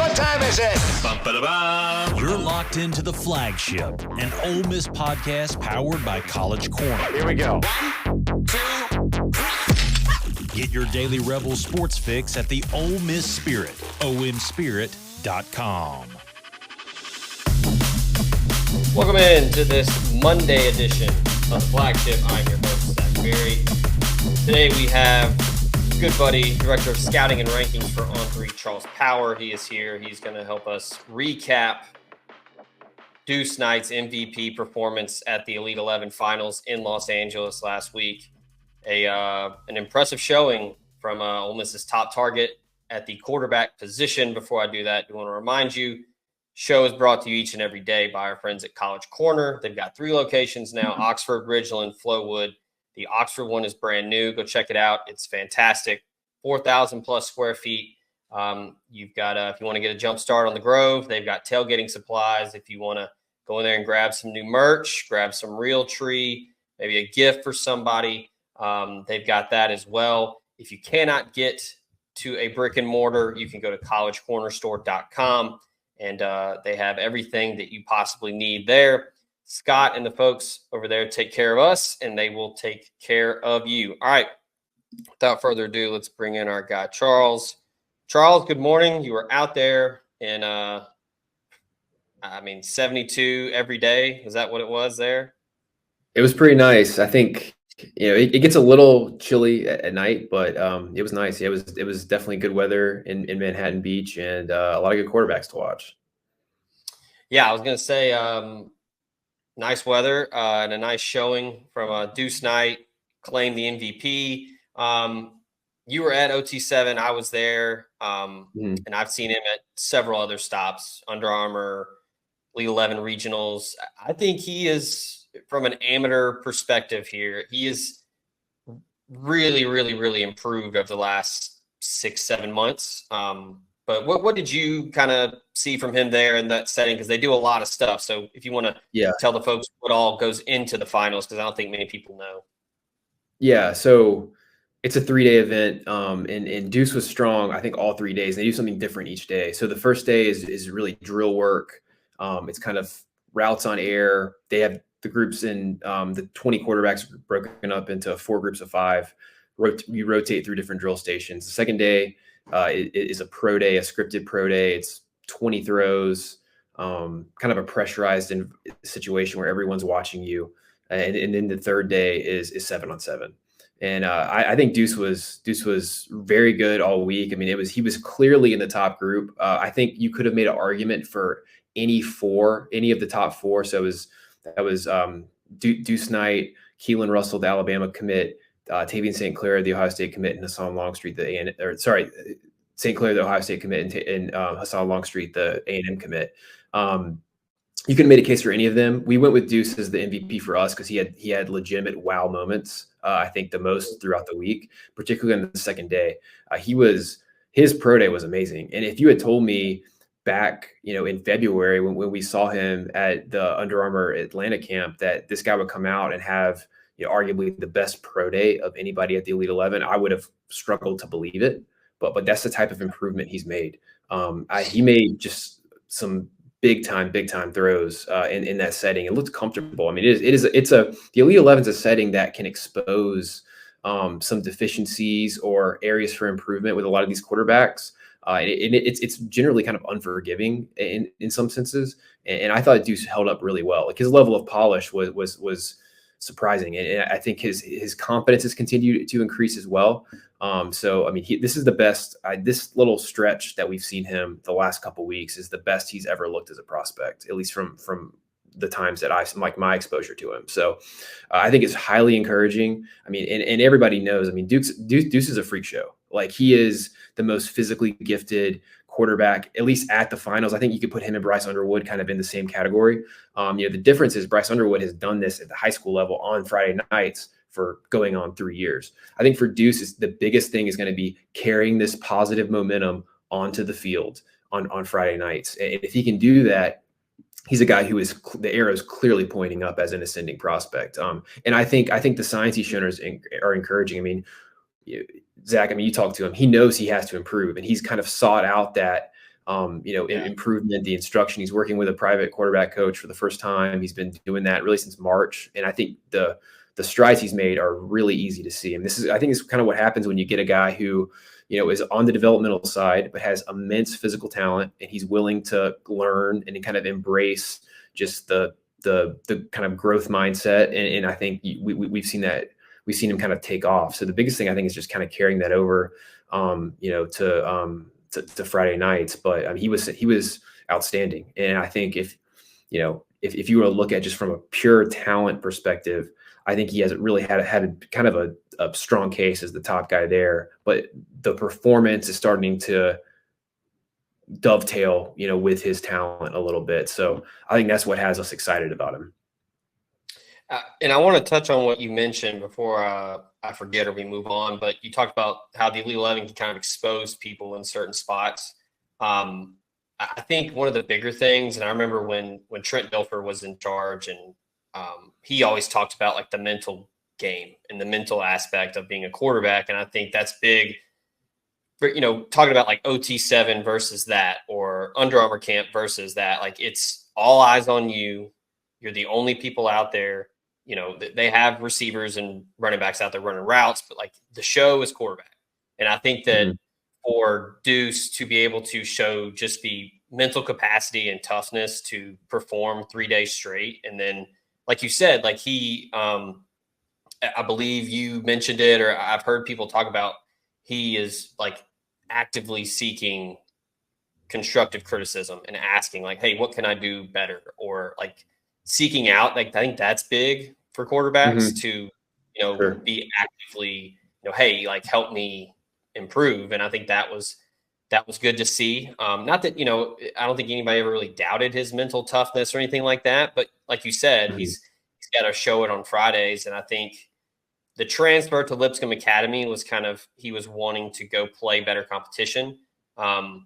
What time is it? Bum-ba-da-bum. You're locked into the Flagship, an Ole Miss podcast powered by College Corner. Here we go. 1, 2, 3. Get your daily Rebel sports fix at the Ole Miss Spirit, omspirit.com. Welcome in to this Monday edition of Flagship. I'm your host, Zach Berry. Today we have good buddy, Director of Scouting and Rankings for On3, Charles Power. He is here. He's going to help us recap Deuce Knight's MVP performance at the Elite 11 Finals in Los Angeles last week. An impressive showing from Ole Miss's top target at the quarterback position. Before I do that, I want to remind you, show is brought to you each and every day by our friends at College Corner. They've got 3 locations now, Oxford, Ridgeland, Flowood. The Oxford one is brand new. Go check it out. It's fantastic. 4,000 plus square feet. You've got, if you want to get a jump start on the Grove, they've got tailgating supplies. If you want to go in there and grab some new merch, grab some real tree, maybe a gift for somebody, they've got that as well. If you cannot get to a brick and mortar, you can go to collegecornerstore.com, and they have everything that you possibly need there. Scott and the folks over there take care of us, and they will take care of you. All right. Without further ado, let's bring in our guy, Charles. Charles, good morning. You were out there in, 72 every day. Is that what it was there? It was pretty nice. I think, it gets a little chilly at night, but it was nice. It was definitely good weather in Manhattan Beach, and a lot of good quarterbacks to watch. Yeah, I was going to say, nice weather and a nice showing from Deuce Knight, claimed the MVP. You were at OT7. I was there, and I've seen him at several other stops, Under Armour, Elite 11 regionals. I think he is, from an amateur perspective here, he is really, really, really improved over the last 6-7 months. But what did you kind of see from him there in that setting? Because they do a lot of stuff. So if you want to tell the folks what all goes into the finals, because I don't think many people know. Yeah, so it's a 3-day event, and Deuce was strong, I think, all 3 days. They do something different each day. So the first day is really drill work. It's kind of routes on air. They have the groups in the 20 quarterbacks broken up into 4 groups of 5. You rotate through different drill stations. The second day is a pro day, a scripted pro day. It's 20 throws, kind of a pressurized situation where everyone's watching you. And then the third day is 7-on-7. And I think Deuce was very good all week. I mean, he was clearly in the top group. I think you could have made an argument for any of the top 4. So that was Deuce Knight, Keelan Russell, the Alabama commit, Tavian St. Clair, the Ohio State commit, and Hassan Longstreet, St. Clair, the Ohio State commit, and Hassan Longstreet, the A&M commit. You could have made a case for any of them. We went with Deuce as the MVP for us because he had legitimate wow moments. I think the most throughout the week, particularly on the second day. His pro day was amazing. And if you had told me back, in February when we saw him at the Under Armour Atlanta camp that this guy would come out and have arguably the best pro day of anybody at the Elite 11, I would have struggled to believe it. But that's the type of improvement he's made. He made just some big time throws in that setting. It looked comfortable. I mean, the Elite 11 is a setting that can expose some deficiencies or areas for improvement with a lot of these quarterbacks. It's generally kind of unforgiving in some senses. And I thought Deuce held up really well. Like, his level of polish was surprising. And I think his confidence has continued to increase as well. So, I mean, this is the best, this little stretch that we've seen him the last couple of weeks is the best he's ever looked as a prospect, at least from the times that my exposure to him. So I think it's highly encouraging. I mean, and everybody knows, I mean, Deuce is a freak show. Like, he is the most physically gifted quarterback, at least at the finals. I think you could put him and Bryce Underwood kind of in the same category. The difference is Bryce Underwood has done this at the high school level on Friday nights for going on 3 years. I think for Deuce, the biggest thing is going to be carrying this positive momentum onto the field on Friday nights. And if he can do that, he's a guy who is the arrow is clearly pointing up as an ascending prospect. And I think the signs he's shown are encouraging. I mean, Zach, you talk to him, he knows he has to improve, and he's kind of sought out that improvement, the instruction. He's working with a private quarterback coach for the first time. He's been doing that really since March. And I think the strides he's made are really easy to see. And I think it's kind of what happens when you get a guy who, is on the developmental side, but has immense physical talent, and he's willing to learn and kind of embrace just the kind of growth mindset. And I think we've seen that. We've seen him kind of take off. So the biggest thing I think is just kind of carrying that over, to Friday nights. But I mean, he was outstanding. And I think if you were to look at just from a pure talent perspective, I think he has really had kind of a strong case as the top guy there. But the performance is starting to dovetail, with his talent a little bit. So I think that's what has us excited about him. And I want to touch on what you mentioned before I forget or we move on, but you talked about how the Elite 11 can kind of expose people in certain spots. I think one of the bigger things, and I remember when Trent Dilfer was in charge, and he always talked about like the mental game and the mental aspect of being a quarterback. And I think that's big, talking about like OT7 versus that, or Under Armour camp versus that. Like, it's all eyes on you. You're the only people out there. They have receivers and running backs out there running routes, but like the show is quarterback. And I think that for Deuce to be able to show just the mental capacity and toughness to perform 3 days straight. And then, like you said, like he, I believe you mentioned it, or I've heard people talk about, he is like actively seeking constructive criticism and asking like, hey, what can I do better? Or like seeking out, like, I think that's big for quarterbacks to, Sure. be actively, hey, like, help me improve. And I think that was good to see. Not that, I don't think anybody ever really doubted his mental toughness or anything like that. But like you said, he's got to show it on Fridays. And I think the transfer to Lipscomb Academy was kind of, he was wanting to go play better competition. And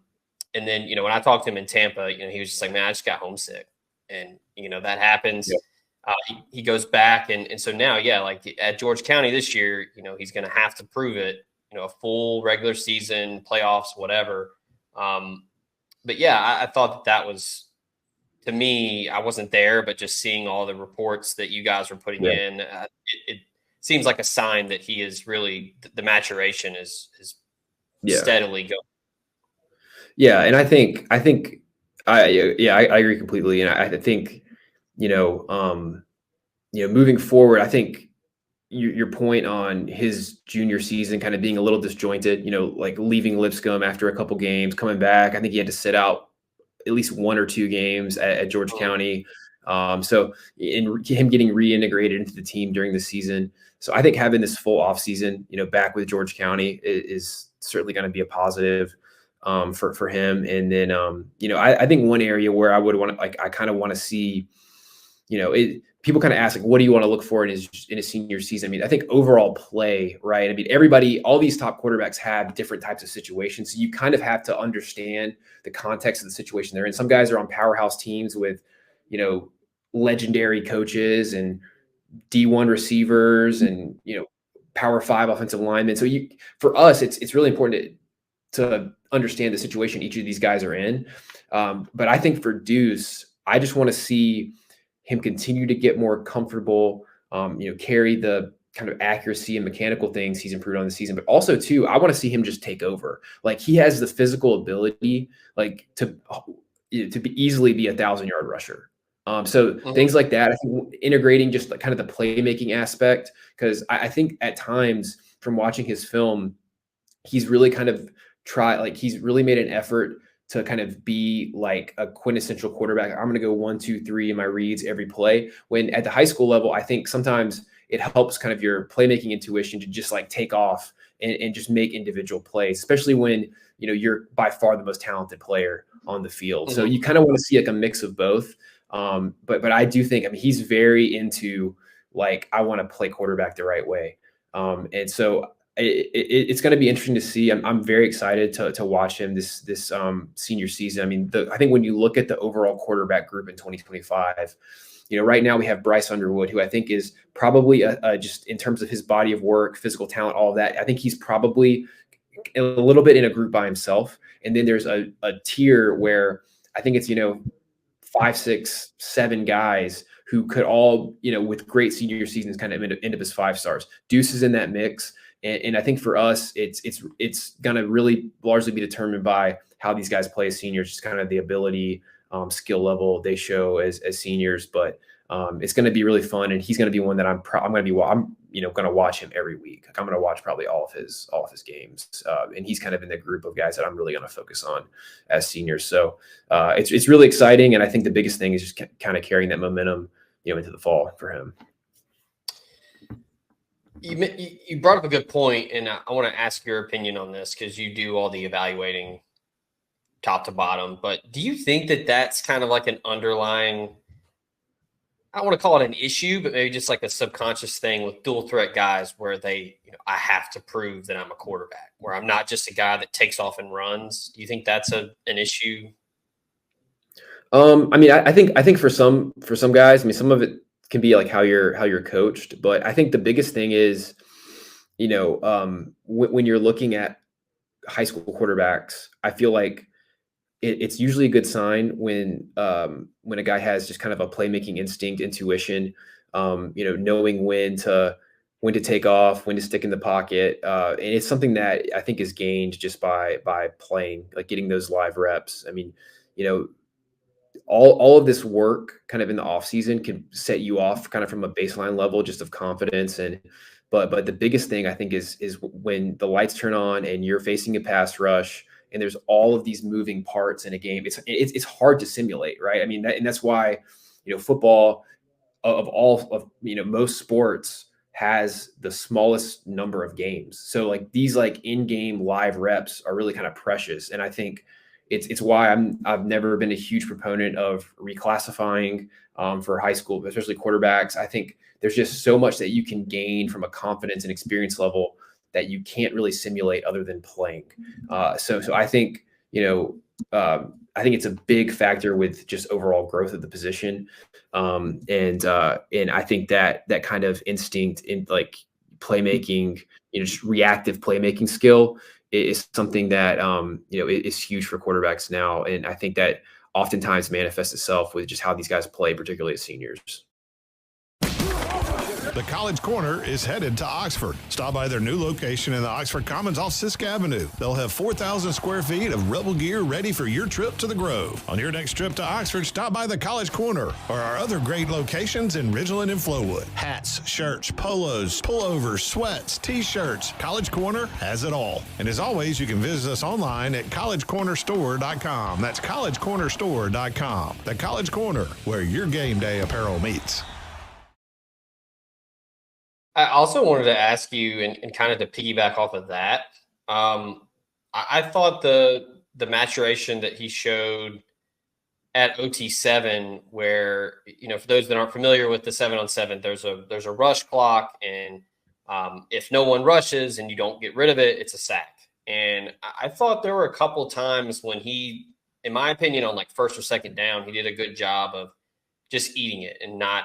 then, when I talked to him in Tampa, he was just like, man, I just got homesick. And, that happens. Yep. He goes back. And so now, like at George County this year, he's going to have to prove it, a full regular season, playoffs, whatever. But yeah, I thought that was, to me, I wasn't there, but just seeing all the reports that you guys were putting in, it seems like a sign that he is really, the maturation is steadily going. Yeah. And I think I agree completely. And I think, moving forward, I think your point on his junior season kind of being a little disjointed, like leaving Lipscomb after a couple games, coming back. I think he had to sit out at least 1 or 2 games at George County. So in him getting reintegrated into the team during the season. So I think having this full off season, back with George County is certainly going to be a positive for him. And then, I think one area where I would want to, like, I kind of want to see, people kind of ask, like, what do you want to look for in his senior season? I mean, I think overall play, right? I mean, all these top quarterbacks have different types of situations. So you kind of have to understand the context of the situation they're in. Some guys are on powerhouse teams with, legendary coaches and D1 receivers and, Power 5 offensive linemen. So for us, it's really important to understand the situation each of these guys are in. But I think for Deuce, I just want to see him continue to get more comfortable, carry the kind of accuracy and mechanical things he's improved on the season. But also, too, I want to see him just take over. Like, he has the physical ability, like, to easily be 1,000-yard rusher. So things like that, I think integrating just like kind of the playmaking aspect, because I think at times from watching his film, he's really kind of he's really made an effort to kind of be like a quintessential quarterback. I'm going to go 1, 2, 3 in my reads every play. When at the high school level, I think sometimes it helps kind of your playmaking intuition to just like take off and just make individual plays, especially when, you're by far the most talented player on the field. So you kind of want to see like a mix of both. But I do think, he's very into like, I want to play quarterback the right way. And so it's going to be interesting to see. I'm very excited to watch him this senior season. I think when you look at the overall quarterback group in 2025, right now we have Bryce Underwood, who I think is probably just in terms of his body of work, physical talent, all of that. I think he's probably a little bit in a group by himself. And then there's a tier where I think it's, 5, 6, 7 guys who could all, with great senior seasons kind of end up as 5 stars. Deuce is in that mix. And I think for us, it's going to really largely be determined by how these guys play as seniors, just kind of the ability, skill level they show as seniors. But it's going to be really fun, and he's going to be one that I'm going to watch him every week. Like, I'm going to watch probably all of his games, and he's kind of in the group of guys that I'm really going to focus on as seniors. So it's really exciting, and I think the biggest thing is just kind of carrying that momentum, into the fall for him. You brought up a good point, and I want to ask your opinion on this because you do all the evaluating top to bottom. But do you think that that's kind of like an underlying, I don't want to call it an issue, but maybe just like a subconscious thing with dual threat guys where they, I have to prove that I'm a quarterback, where I'm not just a guy that takes off and runs? Do you think that's an issue? I mean, I think for some guys, I mean, some of it can be like how you're coached, but I think the biggest thing is, when you're looking at high school quarterbacks, I feel like it's usually a good sign when a guy has just kind of a playmaking instinct, intuition, knowing when to take off, when to stick in the pocket, and it's something that I think is gained just by playing, like getting those live reps. I mean, all of this work kind of in the off season can set you off kind of from a baseline level just of confidence. But the biggest thing I think is when the lights turn on and you're facing a pass rush and there's all of these moving parts in a game, it's hard to simulate, right? I mean, that's why, football of most sports has the smallest number of games. So like these like in-game live reps are really kind of precious. And I think it's why I've never been a huge proponent of reclassifying for high school, especially quarterbacks. I think there's just so much that you can gain from a confidence and experience level that you can't really simulate other than playing. So I think, I think it's a big factor with just overall growth of the position. And I think that kind of instinct in like playmaking, just reactive playmaking skill is something that, is huge for quarterbacks now. And I think that oftentimes manifests itself with just how these guys play, particularly as seniors. The College Corner is headed to Oxford. Stop by their new location in the Oxford Commons off Sisk Avenue. They'll have 4,000 square feet of Rebel gear ready for your trip to the Grove. On your next trip to Oxford, stop by the College Corner or our other great locations in Ridgeland and Flowood. Hats, shirts, polos, pullovers, sweats, t-shirts. College Corner has it all. And as always, you can visit us online at collegecornerstore.com. That's collegecornerstore.com. The College Corner, where your game day apparel meets. I also wanted to ask you, and kind of to piggyback off of that, I thought the maturation that he showed at OT7, where, for those that aren't familiar with the 7-on-7, there's a rush clock, and if no one rushes and you don't get rid of it, it's a sack. And I thought there were a couple times when he, in my opinion, on like first or second down, he did a good job of just eating it and not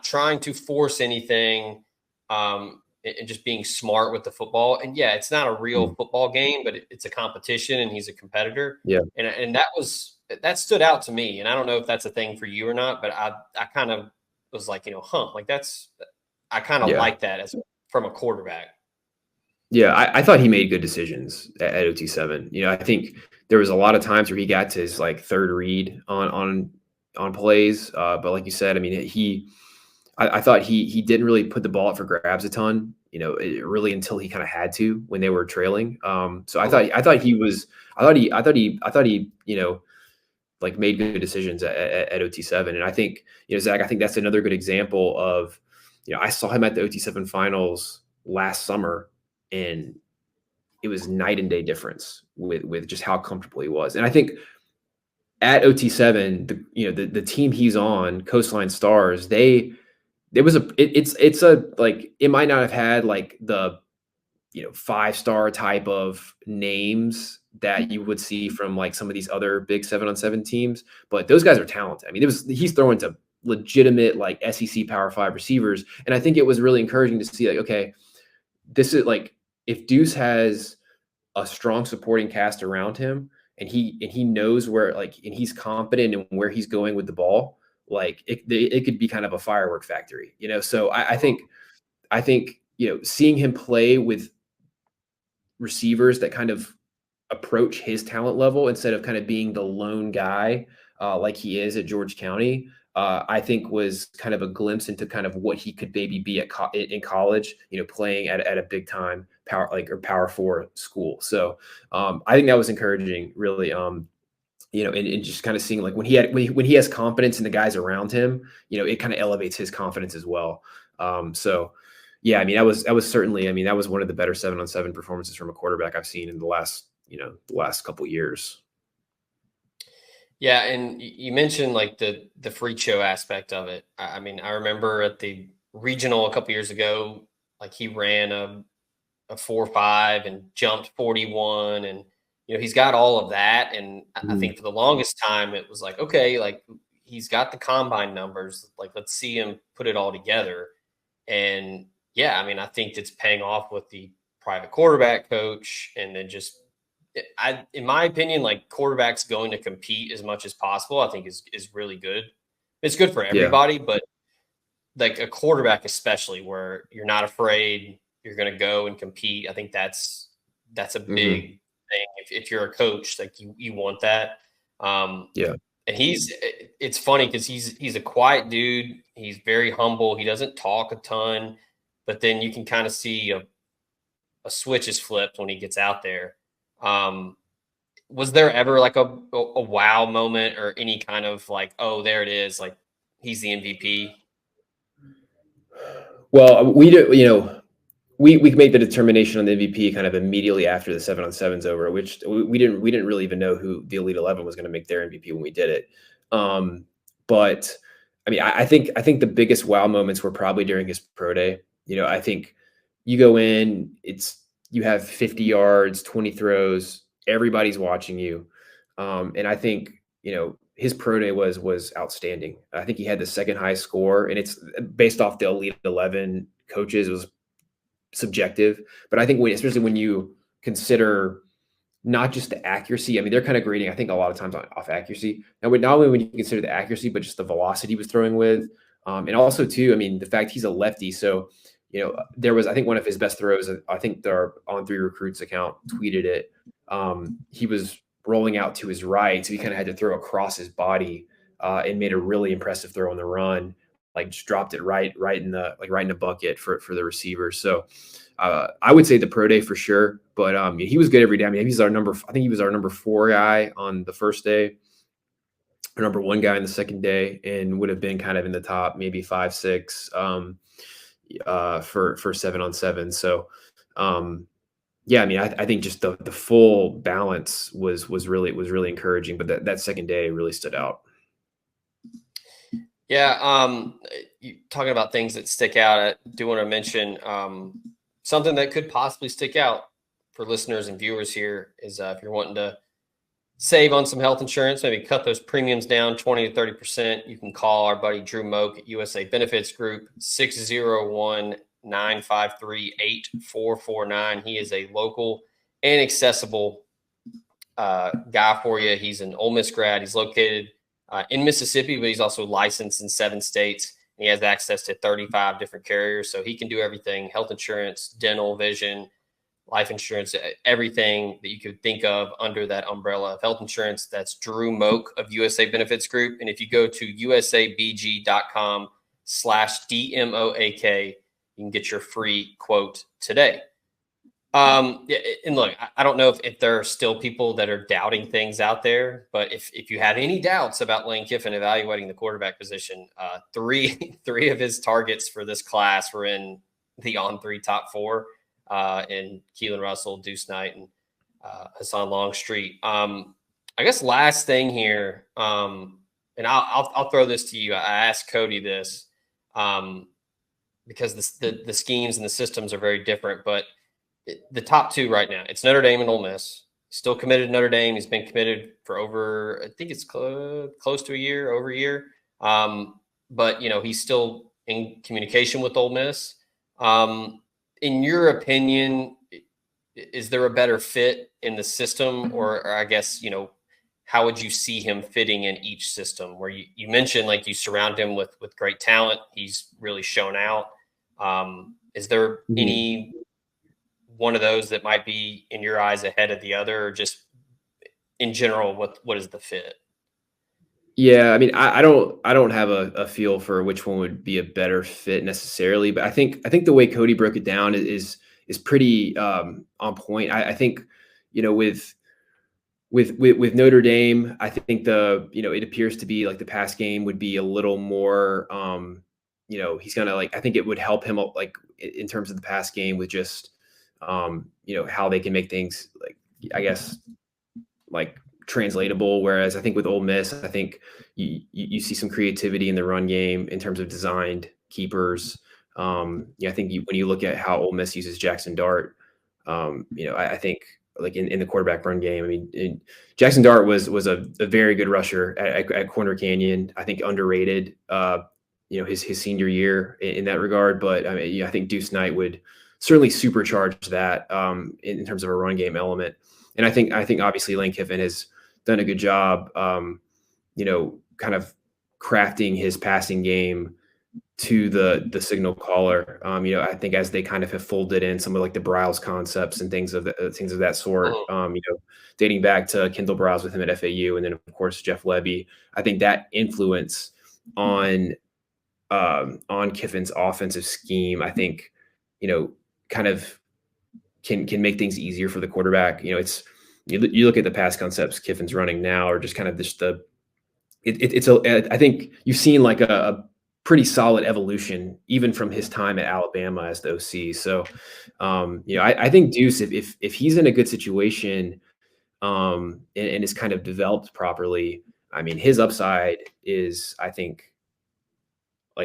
trying to force anything, and just being smart with the football. And yeah, it's not a real football game, but it's a competition and he's a competitor. Yeah. And that stood out to me. And I don't know if that's a thing for you or not, but I kind of was like, I kind of like that from a quarterback. Yeah. I thought he made good decisions at OT7. I think there was a lot of times where he got to his like third read on plays. But like you said, I mean, I thought he didn't really put the ball up for grabs a ton, really until he kind of had to when they were trailing. So I thought he like made good decisions at OT7. And I think, Zach, I think that's another good example of, I saw him at the OT7 finals last summer, and it was night and day difference with just how comfortable he was. And I think at OT7, the team he's on, Coastline Stars, it might not have had like the 5-star type of names that you would see from like some of these other big 7-on-7 teams, but those guys are talented. I mean, he's throwing to legitimate like SEC Power 5 receivers, and I think it was really encouraging to see like, okay, this is like, if Deuce has a strong supporting cast around him, and he knows where, like, and he's confident in where he's going with the ball, like it could be kind of a firework factory, So I think, seeing him play with receivers that kind of approach his talent level instead of kind of being the lone guy like he is at George County, I think was kind of a glimpse into kind of what he could maybe be in college, playing at a big time Power 4 school. So I think that was encouraging, really. And just kind of seeing, like, when he has confidence in the guys around him, it kind of elevates his confidence as well. So yeah, I mean, that was certainly, I mean, that was one of the better 7-on-7 performances from a quarterback I've seen in the last couple of years. Yeah, and you mentioned like the freak show aspect of it. I mean, I remember at the regional a couple years ago, like he ran a 4.5 and jumped 41, and he's got all of that. And I think for the longest time it was like, okay, like he's got the combine numbers, like let's see him put it all together. And yeah, I mean, I think it's paying off with the private quarterback coach, and then just in my opinion, like quarterbacks going to compete as much as possible, I think is really good. It's good for everybody, but like a quarterback, especially, where you're not afraid, you're going to go and compete. I think that's a big thing. If you're a coach, like you want that. And it's funny because he's a quiet dude. He's very humble. He doesn't talk a ton, but then you can kind of see a switch is flipped when he gets out there. Was there ever like a wow moment or any kind of like, oh, there it is, like he's the MVP? Well, we do, we make the determination on the MVP kind of immediately after the 7-on-7's over, which we didn't really even know who the Elite 11 was going to make their MVP when we did it. But I mean, I think the biggest wow moments were probably during his pro day. I think you go in, you have 50 yards, 20 throws, everybody's watching you. And I think, his pro day was outstanding. I think he had the second highest score, and it's based off the Elite 11 coaches. It was subjective, but I think especially when you consider not just the accuracy, I mean, they're kind of grading, I think, a lot of times off accuracy. And not only when you consider the accuracy, but just the velocity he was throwing with. And also too, I mean, the fact he's a lefty. So, there was, I think, one of his best throws, I think their On3 Recruits account tweeted it. He was rolling out to his right, so he kind of had to throw across his body and made a really impressive throw on the run. Like just dropped it right in the bucket for the receiver. So I would say the pro day for sure, but he was good every day. I mean, he was our number 4 guy on the first day, or number 1 guy on the second day, and would have been kind of in the top maybe 5, 6 for 7-on-7. So yeah, I mean, I think just the full balance was really encouraging, but that second day really stood out. Yeah, you talking about things that stick out. I do want to mention something that could possibly stick out for listeners and viewers here is if you're wanting to save on some health insurance, maybe cut those premiums down 20 to 30%, you can call our buddy Drew Moak at USA Benefits Group, 601-953-8449. He is a local and accessible guy for you. He's an Ole Miss grad. He's located in Mississippi, but he's also licensed in 7 states. And he has access to 35 different carriers. So he can do everything: health insurance, dental, vision, life insurance, everything that you could think of under that umbrella of health insurance. That's Drew Moak of USA Benefits Group. And if you go to usabg.com/DMOAK, you can get your free quote today. And look, I don't know if there are still people that are doubting things out there, but if you had any doubts about Lane Kiffin evaluating the quarterback position, three of his targets for this class were in the On3 top 4, and Keelan Russell, Deuce Knight, and Hassan Longstreet. I guess last thing here, and I'll throw this to you. I asked Cody this because the schemes and the systems are very different, but the top 2 right now, it's Notre Dame and Ole Miss. Still committed to Notre Dame. He's been committed for over, I think it's close to over a year. But, he's still in communication with Ole Miss. In your opinion, is there a better fit in the system, or I guess, how would you see him fitting in each system? Where you mentioned like you surround him with great talent, he's really shown out. Is there any one of those that might be in your eyes ahead of the other, or just in general, what is the fit? Yeah, I mean, I don't have a feel for which one would be a better fit necessarily, but I think the way Cody broke it down is pretty on point. I think, with Notre Dame, I think it appears to be like the pass game would be a little more, he's gonna I think it would help him like in terms of the pass game with just, how they can make things I guess translatable. Whereas I think with Ole Miss, I think you see some creativity in the run game in terms of designed keepers. I think when you look at how Ole Miss uses Jackson Dart, I think in the quarterback run game, I mean, Jackson Dart was a very good rusher at Corner Canyon. I think underrated, his senior year in that regard. But I mean, I think Deuce Knight would certainly supercharge that in terms of a run game element. And I think obviously Lane Kiffin has done a good job, kind of crafting his passing game to the signal caller. I think as they kind of have folded in some of the Briles concepts and things of that sort, dating back to Kendall Briles with him at FAU, and then of course Jeff Lebby. I think that influence on Kiffin's offensive scheme, I think, kind of can make things easier for the quarterback. It's you look at the pass concepts Kiffin's running now, or just kind of just I think you've seen a pretty solid evolution even from his time at Alabama as the OC. So, I think Deuce, if he's in a good situation, and is kind of developed properly, I mean, his upside is, I think,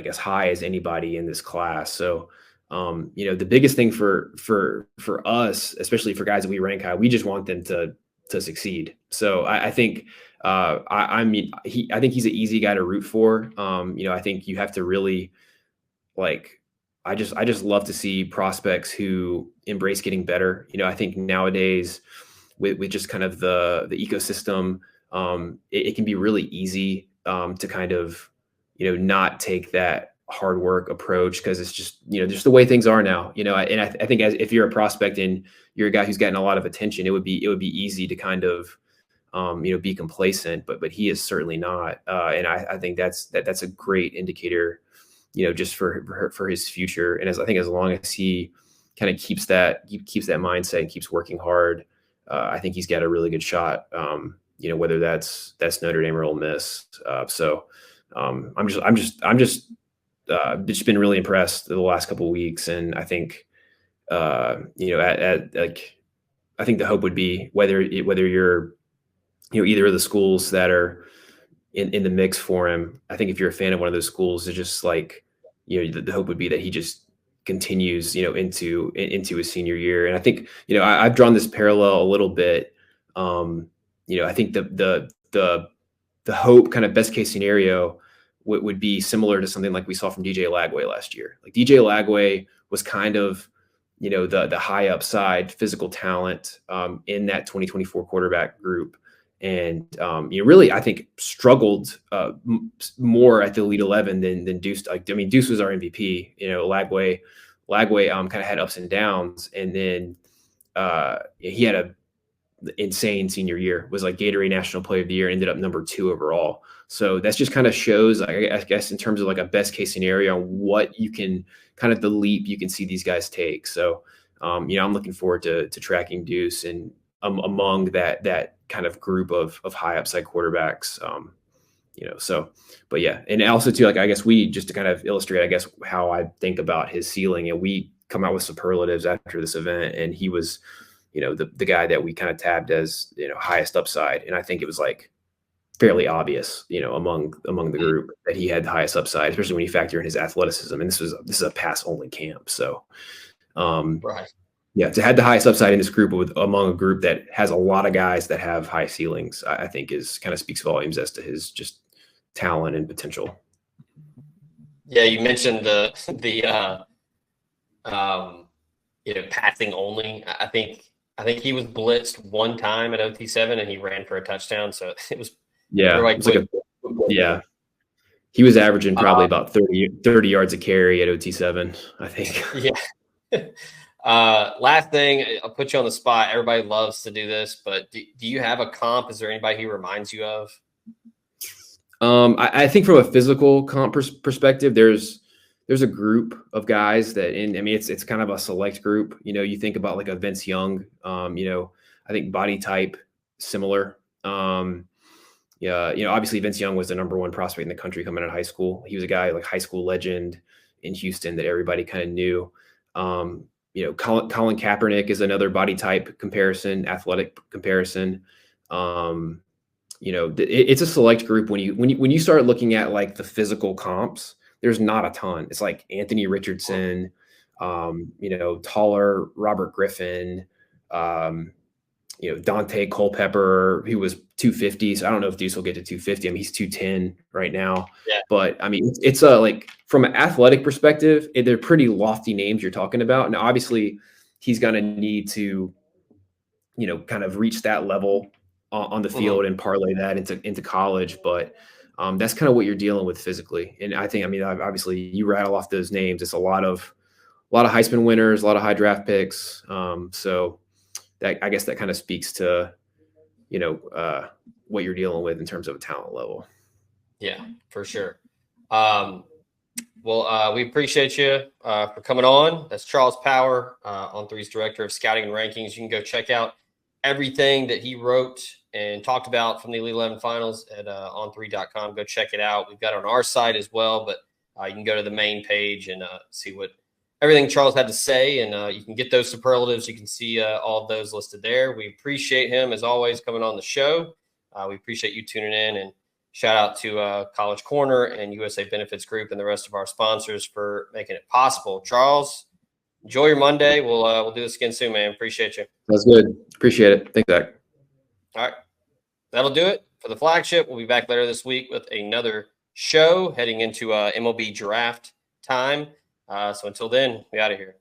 as high as anybody in this class. So, the biggest thing for us, especially for guys that we rank high, we just want them to succeed. So I think, I think he's an easy guy to root for. I think you have to really I just love to see prospects who embrace getting better. I think nowadays with just kind of the ecosystem, it can be really easy to kind of, not take that hard work approach, because it's just, just the way things are now, and I think if you're a prospect and you're a guy who's gotten a lot of attention, it would be easy to kind of, be complacent, but he is certainly not. And I think that's a great indicator, just for his future. And I think as long as he kind of keeps that mindset and keeps working hard, I think he's got a really good shot, whether that's Notre Dame or Ole Miss. So I'm just been really impressed the last couple of weeks. And I think, I think the hope would be whether you're, either of the schools that are in the mix for him. I think if you're a fan of one of those schools, it's just the hope would be that he just continues, into his senior year. And I think, I've drawn this parallel a little bit. I think the hope, kind of best case scenario, would be similar to something like we saw from DJ Lagway last year. DJ Lagway was kind of, the high upside physical talent in that 2024 quarterback group. And, really, I think struggled more at the Elite 11 than Deuce. Deuce was our MVP. Lagway kind of had ups and downs, and then he had a insane senior year. Was Gatorade National Player of the Year, ended up number 2 overall. So that's just kind of shows, I guess, in terms of a best case scenario, what you can kind of the leap you can see these guys take. So, I'm looking forward to tracking Deuce and among that kind of group of high upside quarterbacks. So, but yeah. And also too, I guess we, just to kind of illustrate, I guess, how I think about his ceiling, and we come out with superlatives after this event, and he was, the guy that we kind of tabbed as, highest upside. And I think it was fairly obvious, among the group, that he had the highest upside, especially when you factor in his athleticism. And this is a pass only camp. So, Right. Yeah, to have the highest upside in this group among a group that has a lot of guys that have high ceilings, I think is kind of speaks volumes as to his just talent and potential. Yeah, you mentioned the passing only. I think I think he was blitzed one time at OT7 and he ran for a touchdown. So it was Yeah, it was yeah. He was averaging probably about 30 yards a carry at OT7, I think. Yeah. Last thing, I'll put you on the spot. Everybody loves to do this, but do you have a comp? Is there anybody who reminds you of? I think from a physical comp perspective, there's a group of guys that, and I mean, it's kind of a select group. You know, you think about like a Vince Young. You know, I think body type similar. Yeah, you know, obviously Vince Young was the #1 prospect in the country coming out of high school. He was a guy like high school legend in Houston that everybody kind of knew. You know, Colin Kaepernick is another body type comparison, athletic comparison. You know, it's a select group. When you start looking at like the physical comps, there's not a ton. It's like Anthony Richardson, you know, taller Robert Griffin, you know, Dante Culpepper, who was 250. So I don't know if Deuce will get to 250. I mean, he's 210 right now. Yeah. But I mean, it's a like from an athletic perspective, they're pretty lofty names you're talking about. And obviously, he's going to need to, you know, kind of reach that level on the field and parlay that into college. But that's kind of what you're dealing with physically. And I think, I mean, obviously, you rattle off those names. It's a lot of Heisman winners, a lot of high draft picks. So that, I guess that kind of speaks to, you know, what you're dealing with in terms of a talent level. Yeah, for sure. Well, we appreciate you for coming on. That's Charles Power, On3's Director of Scouting and Rankings. You can go check out everything that he wrote and talked about from the Elite 11 finals at on3.com. Go check it out. We've got it on our site as well, but you can go to the main page and see what everything Charles had to say, and you can get those superlatives. You can see all of those listed there. We appreciate him, as always, coming on the show. We appreciate you tuning in, and shout out to College Corner and USA Benefits Group and the rest of our sponsors for making it possible. Charles, enjoy your Monday. We'll do this again soon, man. Appreciate you. That's good. Appreciate it. Thanks, Zach. All right. That'll do it for the Flagship. We'll be back later this week with another show heading into MLB draft time. So until then, we out of here.